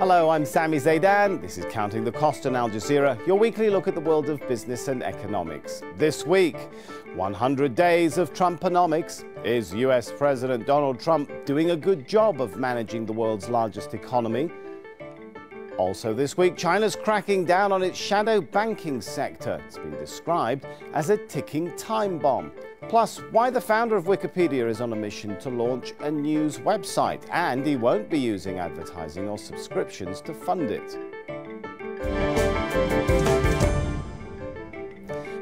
Hello, I'm Sami Zaidan. This is Counting the Cost on Al Jazeera, your weekly look at the world of business and economics. This week, 100 days of Trumponomics. Is US President Donald Trump doing a good job of managing the world's largest economy? Also this week, China's cracking down on its shadow banking sector. It's been described as a ticking time bomb. Plus, why the founder of Wikipedia is on a mission to launch a news website, and he won't be using advertising or subscriptions to fund it.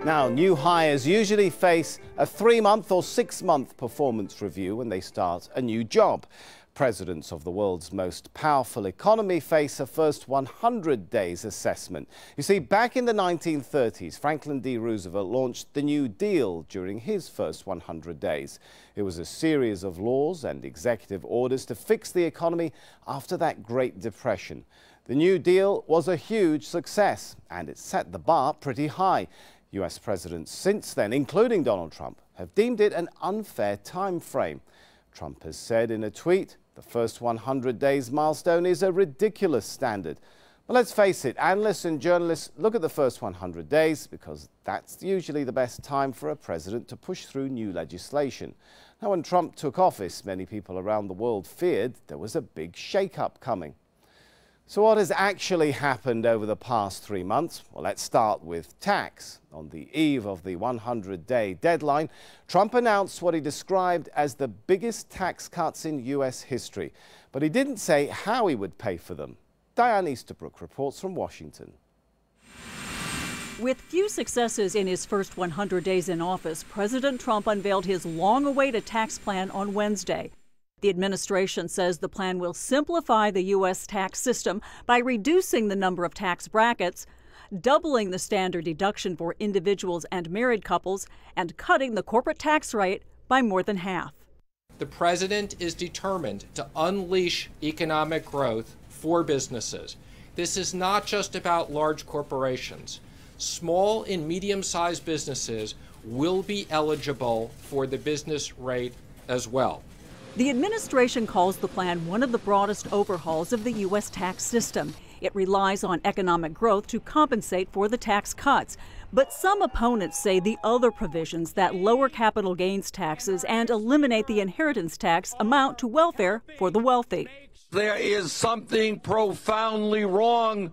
Now, new hires usually face a 3-month or 6-month performance review when they start a new job. Presidents of the world's most powerful economy face a first 100 days assessment. You see, back in the 1930s, Franklin D. Roosevelt launched the New Deal during his first 100 days. It was a series of laws and executive orders to fix the economy after that Great Depression. The New Deal was a huge success, and it set the bar pretty high. US presidents since then, including Donald Trump, have deemed it an unfair time frame. Trump has said in a tweet, the first 100 days milestone is a ridiculous standard. But let's face it, analysts and journalists look at the first 100 days because that's usually the best time for a president to push through new legislation. Now, when Trump took office, many people around the world feared there was a big shake-up coming. So what has actually happened over the past 3 months? Well, let's start with tax. On the eve of the 100-day deadline, Trump announced what he described as the biggest tax cuts in US history. But he didn't say how he would pay for them. Diane Eastabrook reports from Washington. With few successes in his first 100 days in office, President Trump unveiled his long-awaited tax plan on Wednesday. The administration says the plan will simplify the U.S. tax system by reducing the number of tax brackets, doubling the standard deduction for individuals and married couples, and cutting the corporate tax rate by more than half. The president is determined to unleash economic growth for businesses. This is not just about large corporations. Small and medium-sized businesses will be eligible for the business rate as well. The administration calls the plan one of the broadest overhauls of the U.S. tax system. It relies on economic growth to compensate for the tax cuts. But some opponents say the other provisions that lower capital gains taxes and eliminate the inheritance tax amount to welfare for the wealthy. There is something profoundly wrong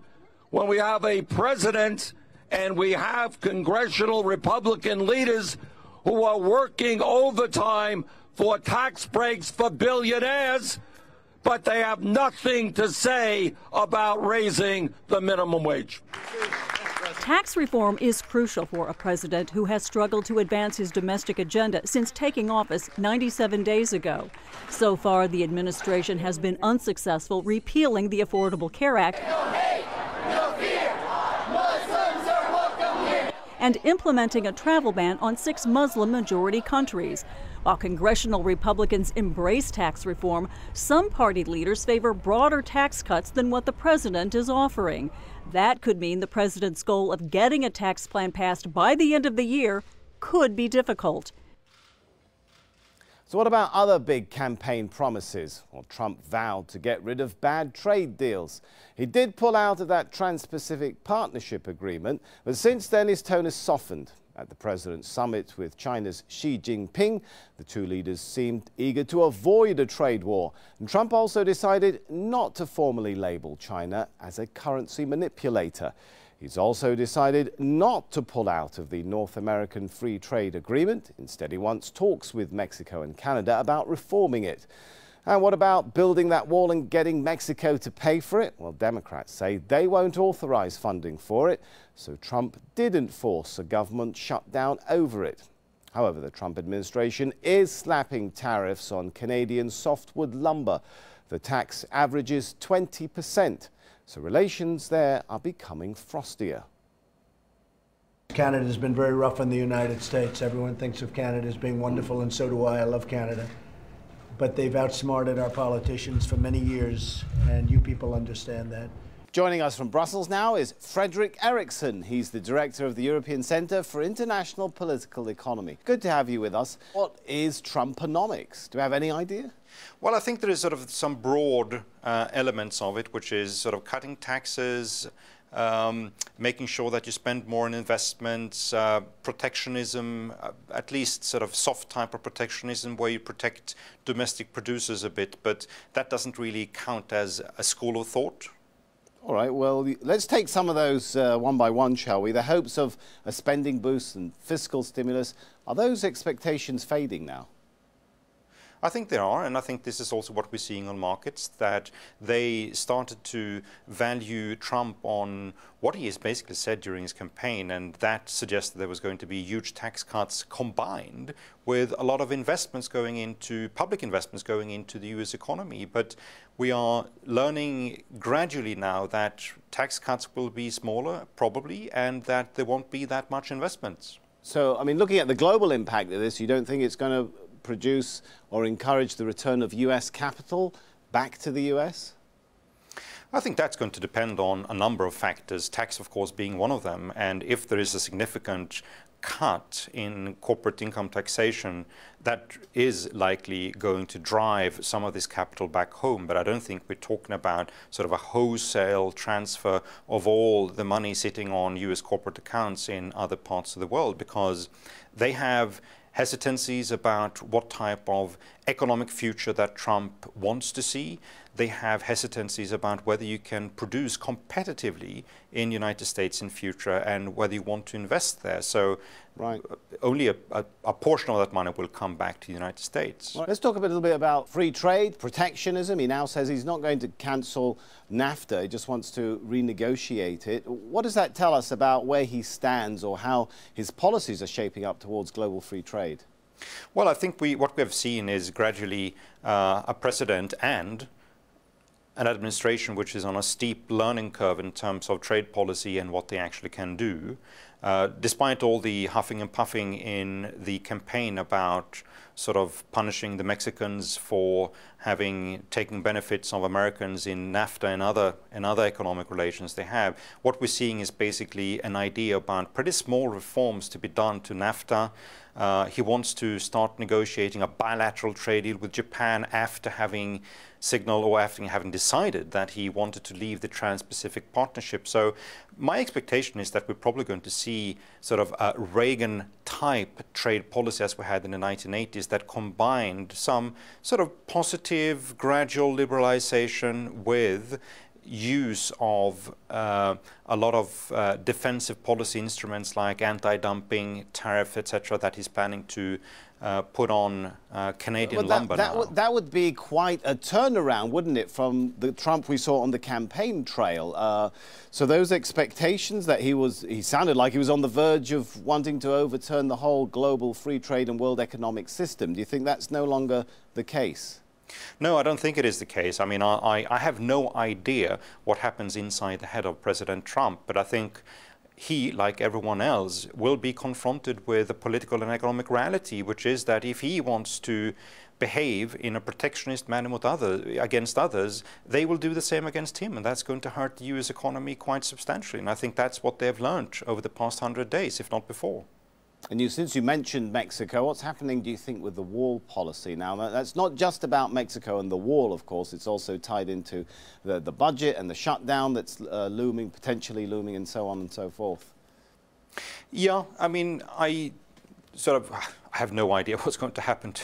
when we have a president and we have congressional Republican leaders who are working overtime for tax breaks for billionaires, but they have nothing to say about raising the minimum wage. Tax reform is crucial for a president who has struggled to advance his domestic agenda since taking office 97 days ago. So far, the administration has been unsuccessful repealing the Affordable Care Act and implementing a travel ban on 6 Muslim-majority countries. While congressional Republicans embrace tax reform, some party leaders favor broader tax cuts than what the president is offering. That could mean the president's goal of getting a tax plan passed by the end of the year could be difficult. So what about other big campaign promises? Well, Trump vowed to get rid of bad trade deals. He did pull out of that Trans-Pacific Partnership Agreement, but since then his tone has softened. At the president's summit with China's Xi Jinping, the two leaders seemed eager to avoid a trade war. And Trump also decided not to formally label China as a currency manipulator. He's also decided not to pull out of the North American Free Trade Agreement. Instead, he wants talks with Mexico and Canada about reforming it. And what about building that wall and getting Mexico to pay for it? Well, Democrats say they won't authorize funding for it, so Trump didn't force a government shutdown over it. However, the Trump administration is slapping tariffs on Canadian softwood lumber. The tax averages 20%, so relations there are becoming frostier. Canada's been very rough on the United States. Everyone thinks of Canada as being wonderful, and so do I. I love Canada. But they've outsmarted our politicians for many years, and you people understand that. Joining us from Brussels now is Frederick Eriksson. He's the director of the European Centre for International Political Economy. Good to have you with us. What is Trumponomics? Do you have any idea? Well, I think there is sort of some broad elements of it, which is sort of cutting taxes, making sure that you spend more on investments, protectionism, at least sort of soft type of protectionism where you protect domestic producers a bit, but that doesn't really count as a school of thought. All right, well, let's take some of those one by one, shall we? The hopes of a spending boost and fiscal stimulus, are those expectations fading now? I think they are, and I think this is also what we're seeing on markets, that they started to value Trump on what he has basically said during his campaign, and that suggested there was going to be huge tax cuts combined with a lot of investments going into, public investments going into the US economy. But we are learning gradually now that tax cuts will be smaller, probably, and that there won't be that much investments. So, I mean, looking at the global impact of this, you don't think it's going to produce or encourage the return of US capital back to the US? I think that's going to depend on a number of factors, tax of course being one of them, and if there is a significant cut in corporate income taxation, that is likely going to drive some of this capital back home. But I don't think we're talking about sort of a wholesale transfer of all the money sitting on US corporate accounts in other parts of the world, because they have hesitancies about what type of economic future that Trump wants to see. They have hesitancies about whether you can produce competitively in the United States in future and whether you want to invest there. So only a portion of that money will come back to the United States. Let's talk a little bit about free trade, protectionism. He now says he's not going to cancel NAFTA, he just wants to renegotiate it. What does that tell us about where he stands or how his policies are shaping up towards global free trade? Well, I think what we have seen is gradually a president and an administration which is on a steep learning curve in terms of trade policy and what they actually can do. Despite all the huffing and puffing in the campaign about sort of punishing the Mexicans for having taken benefits of Americans in NAFTA and other economic relations they have, what we're seeing is basically an idea about pretty small reforms to be done to NAFTA. He wants to start negotiating a bilateral trade deal with Japan after having signaled or after having decided that he wanted to leave the Trans-Pacific Partnership. So my expectation is that we're probably going to see sort of a Reagan-type trade policy as we had in the 1980s that combined some sort of positive, gradual liberalization with use of a lot of defensive policy instruments like anti-dumping, tariff, etc., that he's planning to put on Canadian lumber now. That would be quite a turnaround, wouldn't it, from the Trump we saw on the campaign trail? So those expectations that he sounded like he was on the verge of wanting to overturn the whole global free trade and world economic system. Do you think that's no longer the case? No, I don't think it is the case. I mean, I have no idea what happens inside the head of President Trump, but I think he, like everyone else, will be confronted with a political and economic reality, which is that if he wants to behave in a protectionist manner against others, they will do the same against him, and that's going to hurt the US economy quite substantially. And I think that's what they've learned over the past 100 days, if not before. And since you mentioned Mexico, what's happening, do you think, with the wall policy? Now, that's not just about Mexico and the wall, of course. It's also tied into the budget and the shutdown that's potentially looming, and so on and so forth. Yeah, I mean, I have no idea what's going to happen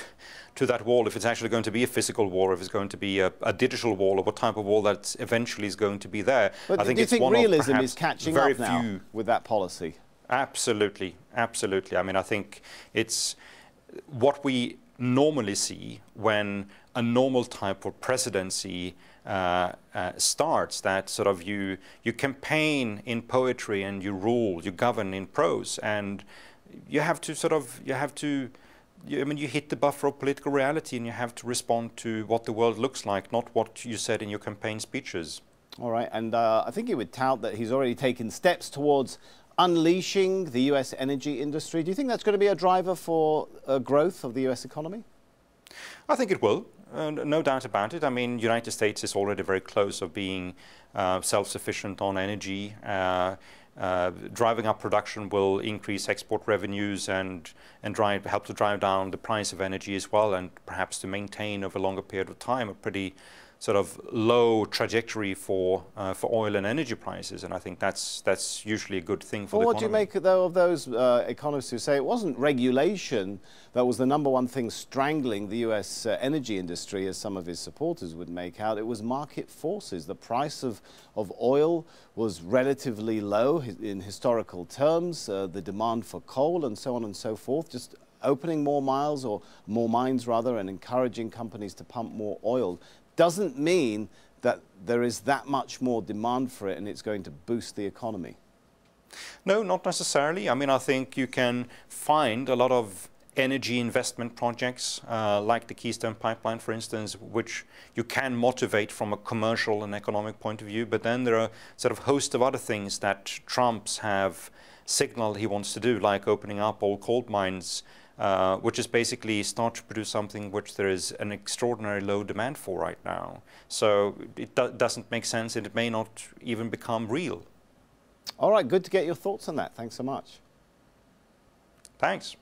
to that wall, if it's actually going to be a physical wall, or if it's going to be a digital wall, or what type of wall that eventually is going to be there. But I think do you it's think one realism of is catching up now with that policy? Absolutely, absolutely. I mean, I think it's what we normally see when a normal type of presidency starts, that sort of you campaign in poetry and you rule, you govern in prose, and you have to you hit the buffer of political reality and you have to respond to what the world looks like, not what you said in your campaign speeches. All right, and I think you would tout that he's already taken steps towards unleashing the US energy industry. Do you think that's going to be a driver for growth of the US economy? I think it will. No doubt about it. I mean, United States is already very close of being self-sufficient on energy. Driving up production will increase export revenues and help to drive down the price of energy as well, and perhaps to maintain over a longer period of time a pretty sort of low trajectory for oil and energy prices, and I think that's usually a good thing for the economy. What do you make, though, of those economists who say it wasn't regulation that was the #1 thing strangling the US energy industry, as some of his supporters would make out? It was market forces. The price of oil was relatively low in historical terms, the demand for coal and so on and so forth, just opening more mines, and encouraging companies to pump more oil doesn't mean that there is that much more demand for it and it's going to boost the economy. No, not necessarily. I mean, I think you can find a lot of energy investment projects like the Keystone Pipeline, for instance, which you can motivate from a commercial and economic point of view. But then there are sort of a host of other things that Trump's have signaled he wants to do, like opening up all coal mines, which is basically start to produce something which there is an extraordinary low demand for right now. So it doesn't make sense, and it may not even become real. All right, good to get your thoughts on that. Thanks so much. Thanks.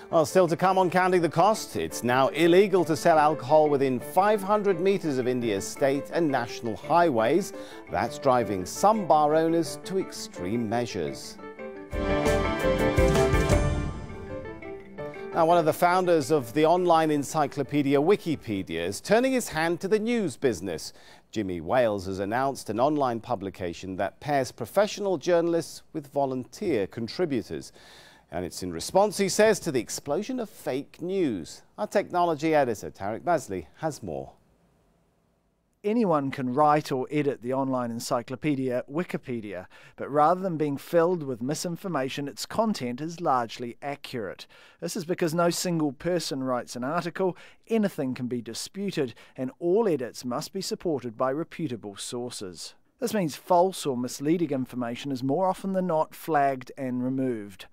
Well, still to come on Counting the Cost. It's now illegal to sell alcohol within 500 meters of India's state and national highways. That's driving some bar owners to extreme measures. Now, one of the founders of the online encyclopedia Wikipedia is turning his hand to the news business. Jimmy Wales has announced an online publication that pairs professional journalists with volunteer contributors. And it's in response, he says, to the explosion of fake news. Our technology editor, Tarek Bazley, has more. Anyone can write or edit the online encyclopedia Wikipedia, but rather than being filled with misinformation, its content is largely accurate. This is because no single person writes an article, anything can be disputed, and all edits must be supported by reputable sources. This means false or misleading information is more often than not flagged and removed.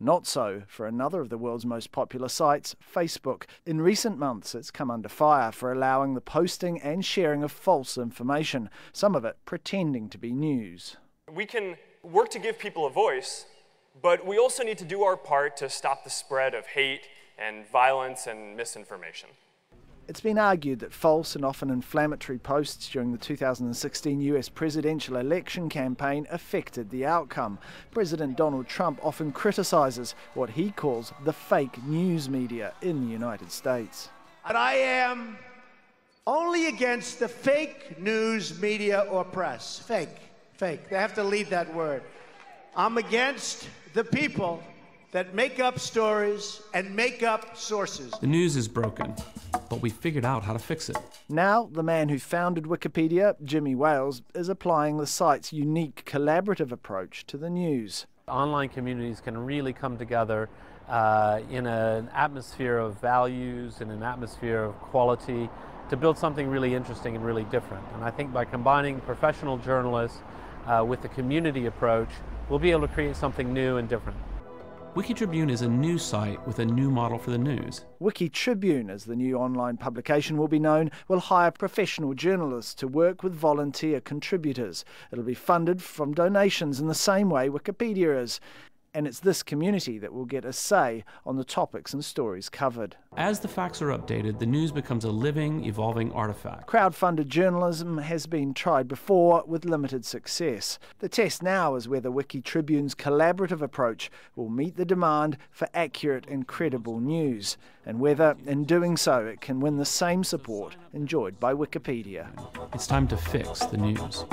Not so for another of the world's most popular sites, Facebook. In recent months, it's come under fire for allowing the posting and sharing of false information, some of it pretending to be news. We can work to give people a voice, but we also need to do our part to stop the spread of hate and violence and misinformation. It's been argued that false and often inflammatory posts during the 2016 US presidential election campaign affected the outcome. President Donald Trump often criticizes what he calls the fake news media in the United States. But I am only against the fake news media or press. Fake. They have to leave that word. I'm against the people that make up stories and make up sources. The news is broken, but we figured out how to fix it. Now, the man who founded Wikipedia, Jimmy Wales, is applying the site's unique collaborative approach to the news. Online communities can really come together in an atmosphere of values, in an atmosphere of quality, to build something really interesting and really different. And I think by combining professional journalists with the community approach, we'll be able to create something new and different. WikiTribune is a news site with a new model for the news. WikiTribune, as the new online publication will be known, will hire professional journalists to work with volunteer contributors. It'll be funded from donations in the same way Wikipedia is. And it's this community that will get a say on the topics and stories covered. As the facts are updated, the news becomes a living, evolving artifact. Crowd-funded journalism has been tried before with limited success. The test now is whether WikiTribune's collaborative approach will meet the demand for accurate and credible news, and whether, in doing so, it can win the same support enjoyed by Wikipedia. It's time to fix the news.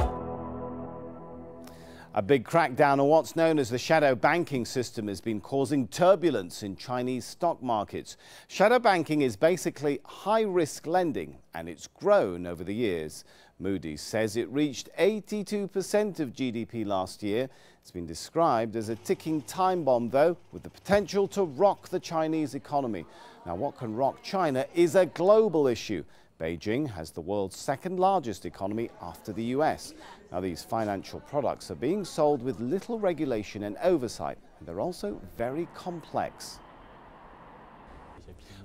A big crackdown on what's known as the shadow banking system has been causing turbulence in Chinese stock markets. Shadow banking is basically high-risk lending, and it's grown over the years. Moody's says it reached 82% of GDP last year. It's been described as a ticking time bomb, though, with the potential to rock the Chinese economy. Now, what can rock China is a global issue. Beijing has the world's second largest economy after the US. Now, these financial products are being sold with little regulation and oversight, and they're also very complex.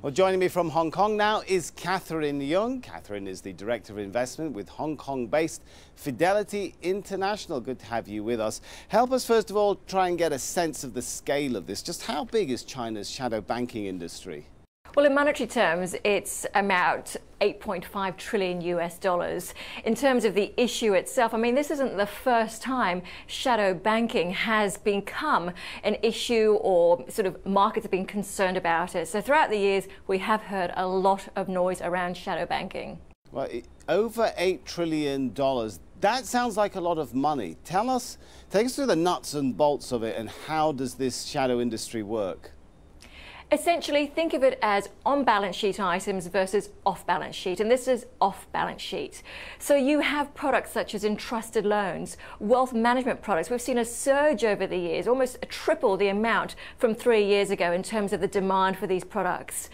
Well, joining me from Hong Kong now is Catherine Young. Catherine is the Director of Investment with Hong Kong-based Fidelity International. Good to have you with us. Help us, first of all, try and get a sense of the scale of this. Just how big is China's shadow banking industry? Well, in monetary terms, it's about $8.5 trillion US. In terms of the issue itself, I mean, this isn't the first time shadow banking has become an issue or sort of markets have been concerned about it. So throughout the years, we have heard a lot of noise around shadow banking. Well, over $8 trillion. That sounds like a lot of money. Take us through the nuts and bolts of it, and how does this shadow industry work? Essentially, think of it as on-balance sheet items versus off-balance sheet, and this is off-balance sheet. So you have products such as entrusted loans, wealth management products. We've seen a surge over the years, almost triple the amount from 3 years ago in terms of the demand for these products.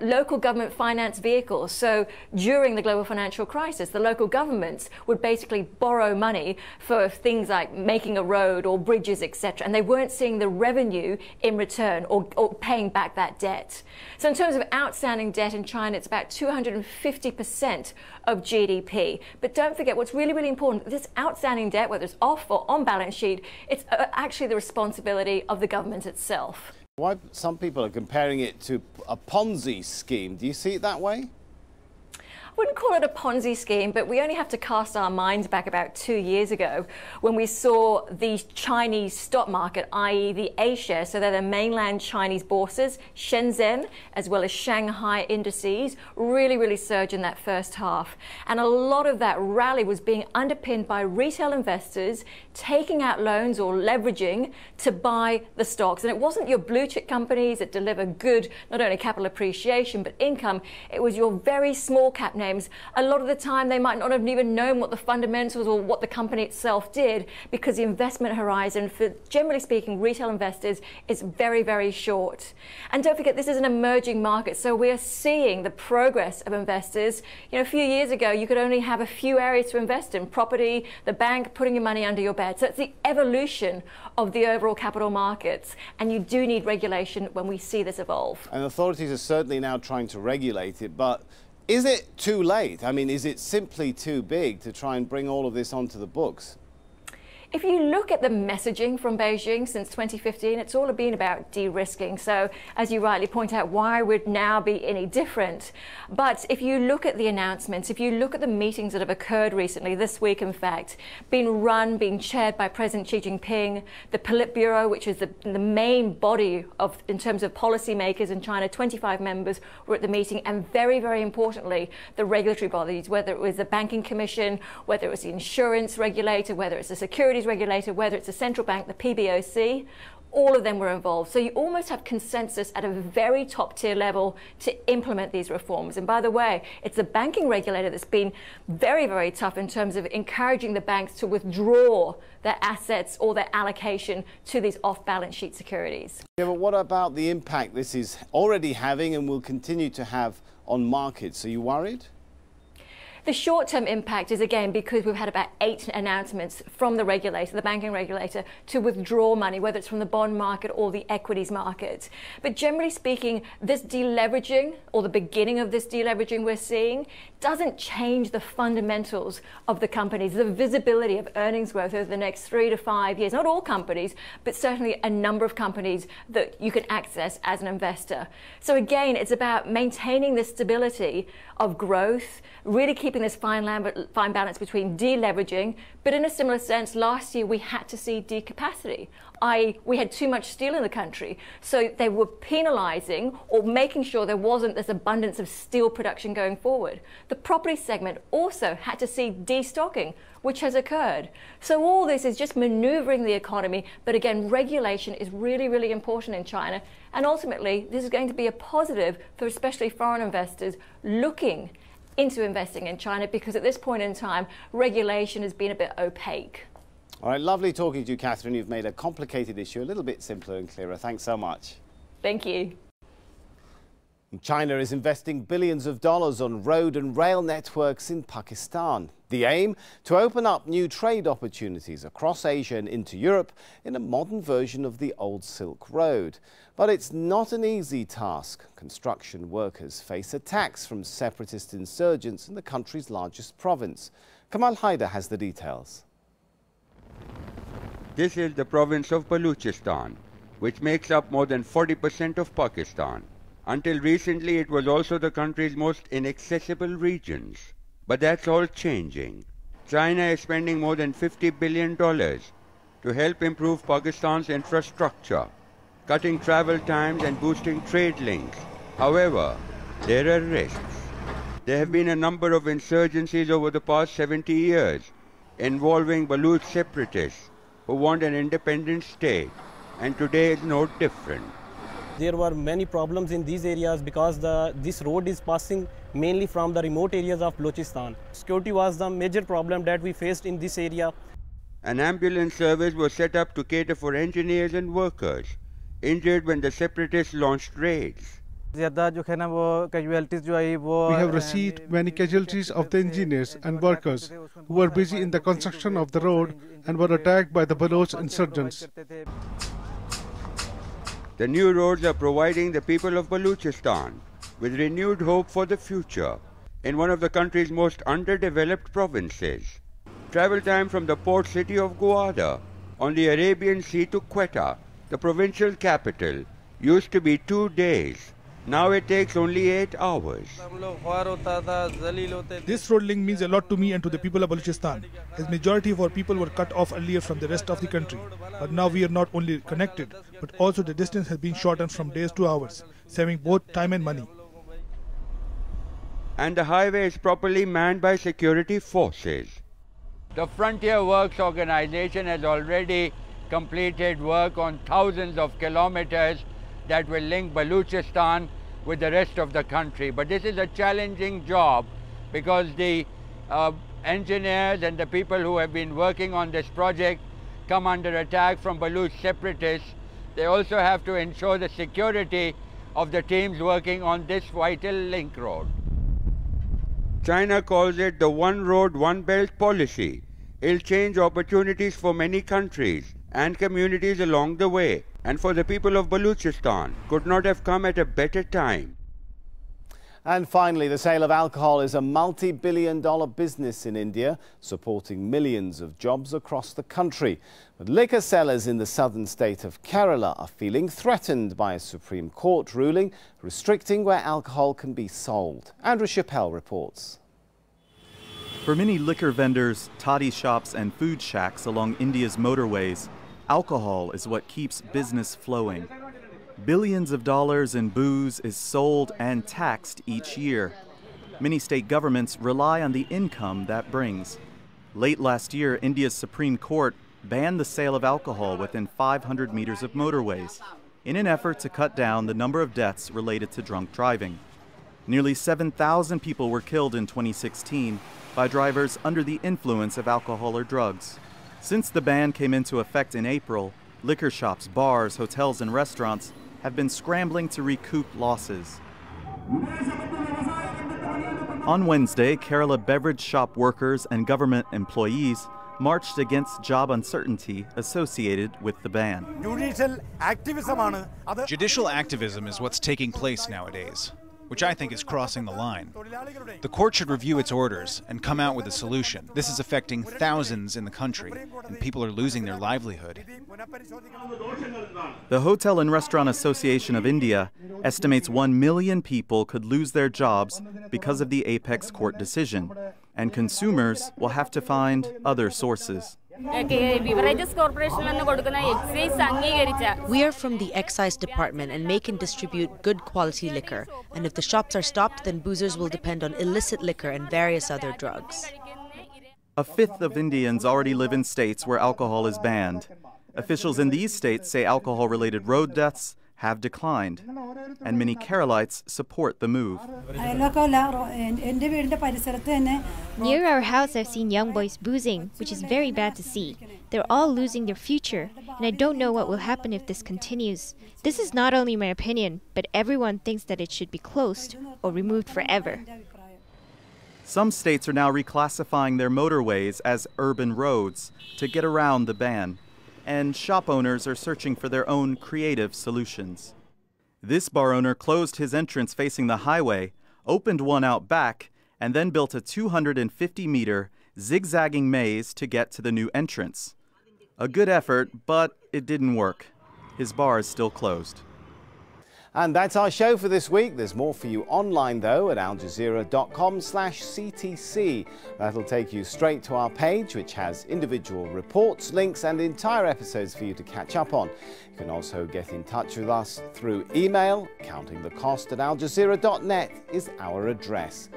Local government finance vehicles. So during the global financial crisis, the local governments would basically borrow money for things like making a road or bridges, etc., and they weren't seeing the revenue in return or paying back that debt. So in terms of outstanding debt in China, it's about 250% of GDP. But don't forget what's really, really important. This outstanding debt, whether it's off or on balance sheet, it's actually the responsibility of the government itself. Why some people are comparing it to a Ponzi scheme. Do you see it that way? I wouldn't call it a Ponzi scheme, but we only have to cast our minds back about 2 years ago when we saw the Chinese stock market, i.e. the A-shares, so they're the mainland Chinese bourses, Shenzhen, as well as Shanghai indices, really surge in that first half. And a lot of that rally was being underpinned by retail investors taking out loans or leveraging to buy the stocks. And it wasn't your blue chip companies that deliver good, not only capital appreciation, but income. It was your very small cap names. A lot of the time they might not have even known what the fundamentals or what the company itself did, because the investment horizon for, generally speaking, retail investors is very short. And don't forget, this is an emerging market, so we're seeing the progress of investors. You know, a few years ago you could only have a few areas to invest in: property, the bank, putting your money under your bed. So it's the evolution of the overall capital markets, and you do need regulation when we see this evolve. And authorities are certainly now trying to regulate it, but is it too late? I mean, is it simply too big to try and bring all of this onto the books? If you look at the messaging from Beijing since 2015, it's all been about de-risking. So, as you rightly point out, why would now be any different? But if you look at the announcements, if you look at the meetings that have occurred recently, this week in fact, being chaired by President Xi Jinping, the Politburo, which is the main body of, in terms of policymakers in China, 25 members were at the meeting, and very importantly, the regulatory bodies, whether it was the Banking Commission, whether it was the insurance regulator, whether it's the securities regulator, whether it's the central bank, the PBOC, all of them were involved. So you almost have consensus at a very top tier level to implement these reforms. And by the way, it's the banking regulator that's been very tough in terms of encouraging the banks to withdraw their assets or their allocation to these off-balance sheet securities. Yeah, but what about the impact this is already having and will continue to have on markets? Are you worried? The short-term impact is, again, because we've had about 8 announcements from the regulator, the banking regulator, to withdraw money, whether it's from the bond market or the equities market. But generally speaking, this deleveraging, or the beginning of this deleveraging we're seeing, doesn't change the fundamentals of the companies, the visibility of earnings growth over the next 3 to 5 years. Not all companies, but certainly a number of companies that you can access as an investor. So again, it's about maintaining this stability of growth, really keeping this fine balance between deleveraging, but in a similar sense, last year we had to see decapacity, i.e. we had too much steel in the country, so they were penalising or making sure there wasn't this abundance of steel production going forward. The property segment also had to see destocking, which has occurred. So all this is just manoeuvring the economy, but again, regulation is really important in China, and ultimately this is going to be a positive for especially foreign investors looking into investing in China, because at this point in time, regulation has been a bit opaque. All right, lovely talking to you, Catherine. You've made a complicated issue a little bit simpler and clearer. Thanks so much. Thank you. China is investing billions of dollars on road and rail networks in Pakistan. The aim? To open up new trade opportunities across Asia and into Europe in a modern version of the old Silk Road. But it's not an easy task. Construction workers face attacks from separatist insurgents in the country's largest province. Kamal Haider has the details. This is the province of Balochistan, which makes up more than 40% of Pakistan. Until recently, it was also the country's most inaccessible regions. But that's all changing. China is spending more than $50 billion to help improve Pakistan's infrastructure, cutting travel times and boosting trade links. However, there are risks. There have been a number of insurgencies over the past 70 years involving Baloch separatists who want an independent state, and today is no different. There were many problems in these areas because this road is passing mainly from the remote areas of Balochistan. Security was the major problem that we faced in this area. An ambulance service was set up to cater for engineers and workers injured when the separatists launched raids. We have received many casualties of the engineers and workers who were busy in the construction of the road and were attacked by the Baloch insurgents. The new roads are providing the people of Balochistan with renewed hope for the future in one of the country's most underdeveloped provinces. Travel time from the port city of Gwadar on the Arabian Sea to Quetta, the provincial capital, used to be 2 days. Now it takes only 8 hours. This road link means a lot to me and to the people of Balochistan, as majority of our people were cut off earlier from the rest of the country. But now we are not only connected, but also the distance has been shortened from days to hours, saving both time and money. And the highway is properly manned by security forces. The Frontier Works organization has already completed work on thousands of kilometers that will link Balochistan with the rest of the country. But this is a challenging job because the engineers and the people who have been working on this project come under attack from Baloch separatists. They also have to ensure the security of the teams working on this vital link road. China calls it the one road, one belt policy. It'll change opportunities for many countries and communities along the way. And for the people of Balochistan, could not have come at a better time. And finally, the sale of alcohol is a multi-billion-dollar business in India, supporting millions of jobs across the country. But liquor sellers in the southern state of Kerala are feeling threatened by a Supreme Court ruling restricting where alcohol can be sold. Andrew Chappell reports. For many liquor vendors, toddy shops and food shacks along India's motorways, alcohol is what keeps business flowing. Billions of dollars in booze is sold and taxed each year. Many state governments rely on the income that brings. Late last year, India's Supreme Court banned the sale of alcohol within 500 meters of motorways in an effort to cut down the number of deaths related to drunk driving. Nearly 7,000 people were killed in 2016 by drivers under the influence of alcohol or drugs. Since the ban came into effect in April, liquor shops, bars, hotels, and restaurants have been scrambling to recoup losses. On Wednesday, Kerala beverage shop workers and government employees marched against job uncertainty associated with the ban. Judicial activism is what's taking place nowadays, which I think is crossing the line. The court should review its orders and come out with a solution. This is affecting thousands in the country, and people are losing their livelihood. The Hotel and Restaurant Association of India estimates 1 million people could lose their jobs because of the apex court decision, and consumers will have to find other sources. We are from the excise department and make and distribute good quality liquor. And if the shops are stopped, then boozers will depend on illicit liquor and various other drugs. A fifth of Indians already live in states where alcohol is banned. Officials in these states say alcohol-related road deaths have declined. and many Keralites support the move. Near our house, I've seen young boys boozing, which is very bad to see. They're all losing their future, and I don't know what will happen if this continues. This is not only my opinion, but everyone thinks that it should be closed or removed forever. Some states are now reclassifying their motorways as urban roads to get around the ban, and shop owners are searching for their own creative solutions. This bar owner closed his entrance facing the highway, opened one out back, and then built a 250-meter zigzagging maze to get to the new entrance. A good effort, but it didn't work. His bar is still closed. And that's our show for this week. There's more for you online, though, at aljazeera.com/CTC. That'll take you straight to our page, which has individual reports, links, and entire episodes for you to catch up on. You can also get in touch with us through email. countingthecost@aljazeera.net is our address.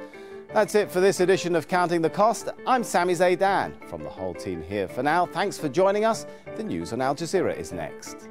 That's it for this edition of Counting the Cost. I'm Sami Zaidan from the whole team here for now. Thanks for joining us. The news on Al Jazeera is next.